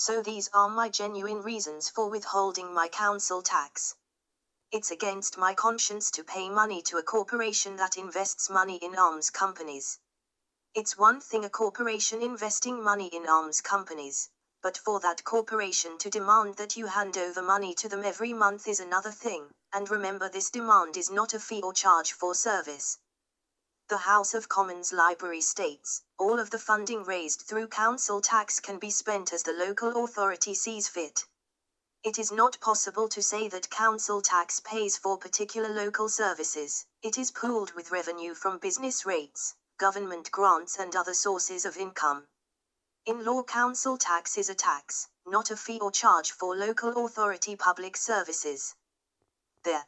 So these are my genuine reasons for withholding my council tax. It's against my conscience to pay money to a corporation that invests money in arms companies. It's one thing a corporation investing money in arms companies, but for that corporation to demand that you hand over money to them every month is another thing, and remember this demand is not a fee or charge for service. The House of Commons Library states, all of the funding raised through council tax can be spent as the local authority sees fit. It is not possible to say that council tax pays for particular local services. It is pooled with revenue from business rates, government grants and other sources of income. In law, council tax is a tax, not a fee or charge for local authority public services. There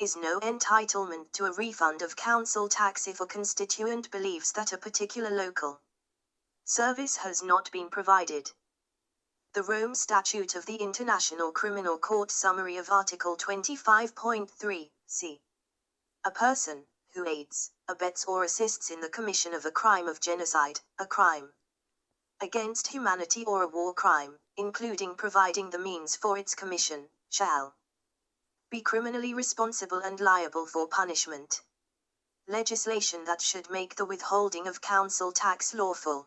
is no entitlement to a refund of council tax if a constituent believes that a particular local service has not been provided. The Rome Statute of the International Criminal Court summary of Article 25.3, c. A person who aids, abets or assists in the commission of a crime of genocide, a crime against humanity or a war crime, including providing the means for its commission, shall be criminally responsible and liable for punishment. Legislation that should make the withholding of council tax lawful.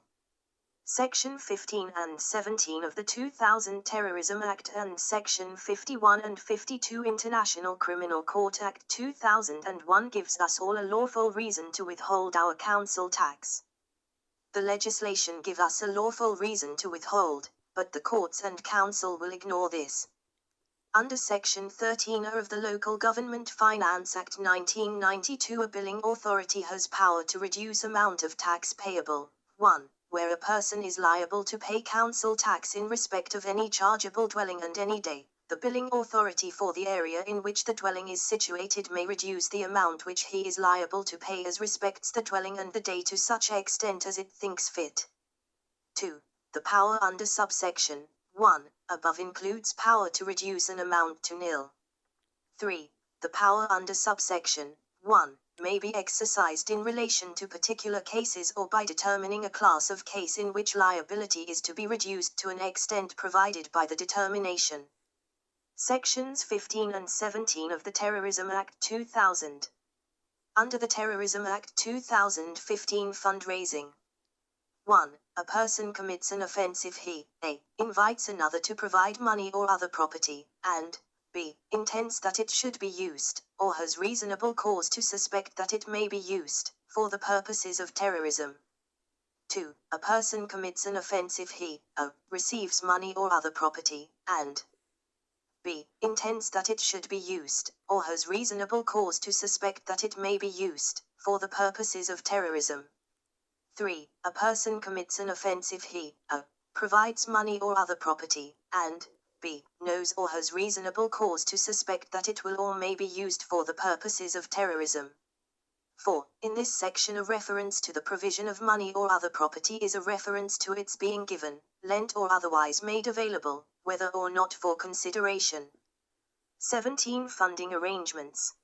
Section 15 and 17 of the 2000 Terrorism Act and Section 51 and 52 International Criminal Court Act 2001 gives us all a lawful reason to withhold our council tax. The legislation gives us a lawful reason to withhold, but the courts and council will ignore this. Under Section 13A of the Local Government Finance Act 1992, a billing authority has power to reduce amount of tax payable. 1. Where a person is liable to pay council tax in respect of any chargeable dwelling and any day, the billing authority for the area in which the dwelling is situated may reduce the amount which he is liable to pay as respects the dwelling and the day to such extent as it thinks fit. 2. The power under subsection 1 above includes power to reduce an amount to nil. 3. The power under subsection 1 may be exercised in relation to particular cases or by determining a class of case in which liability is to be reduced to an extent provided by the determination. Sections 15 and 17 of the Terrorism Act 2000. Under the Terrorism Act 2015 fundraising. 1. A person commits an offense if he, a. invites another to provide money or other property, and b. intends that it should be used, or has reasonable cause to suspect that it may be used, for the purposes of terrorism. 2. A person commits an offense if he, a. receives money or other property, and b. intends that it should be used, or has reasonable cause to suspect that it may be used, for the purposes of terrorism. 3. A person commits an offense if he, a. provides money or other property, and b. knows or has reasonable cause to suspect that it will or may be used for the purposes of terrorism. 4. In this section, a reference to the provision of money or other property is a reference to its being given, lent or otherwise made available, whether or not for consideration. 17. Funding arrangements.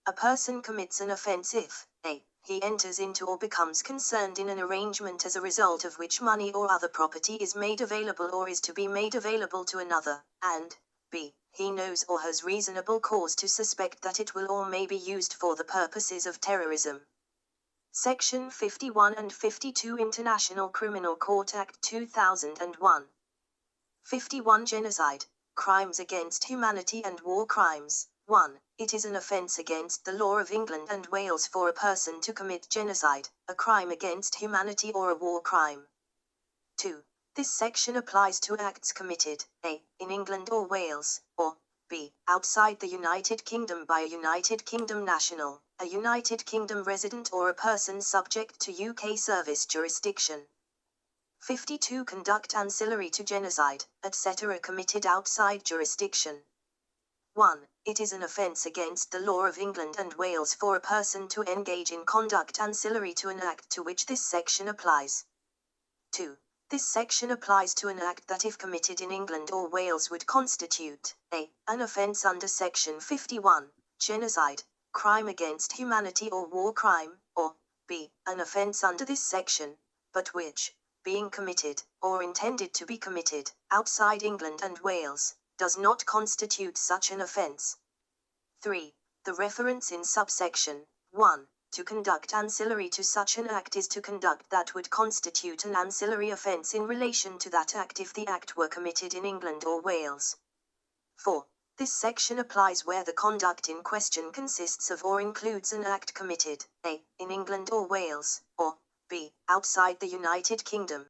A person commits an offense if, a. he enters into or becomes concerned in an arrangement as a result of which money or other property is made available or is to be made available to another, and b. he knows or has reasonable cause to suspect that it will or may be used for the purposes of terrorism. Section 51 and 52 International Criminal Court Act 2001. 51. Genocide, crimes against humanity and war crimes. 1. It is an offence against the law of England and Wales for a person to commit genocide, a crime against humanity or a war crime. 2. This section applies to acts committed, a. in England or Wales, or b. outside the United Kingdom by a United Kingdom national, a United Kingdom resident or a person subject to UK service jurisdiction. 52. Conduct ancillary to genocide, etc. committed outside jurisdiction. 1. It is an offence against the law of England and Wales for a person to engage in conduct ancillary to an act to which this section applies. 2. This section applies to an act that if committed in England or Wales would constitute a. an offence under Section 51, genocide, crime against humanity or war crime, or b. an offence under this section, but which being committed, or intended to be committed, outside England and Wales, does not constitute such an offence. 3. The reference in subsection 1 to conduct ancillary to such an act is to conduct that would constitute an ancillary offence in relation to that act if the act were committed in England or Wales. 4. This section applies where the conduct in question consists of or includes an act committed, a. in England or Wales, or b. outside the United Kingdom.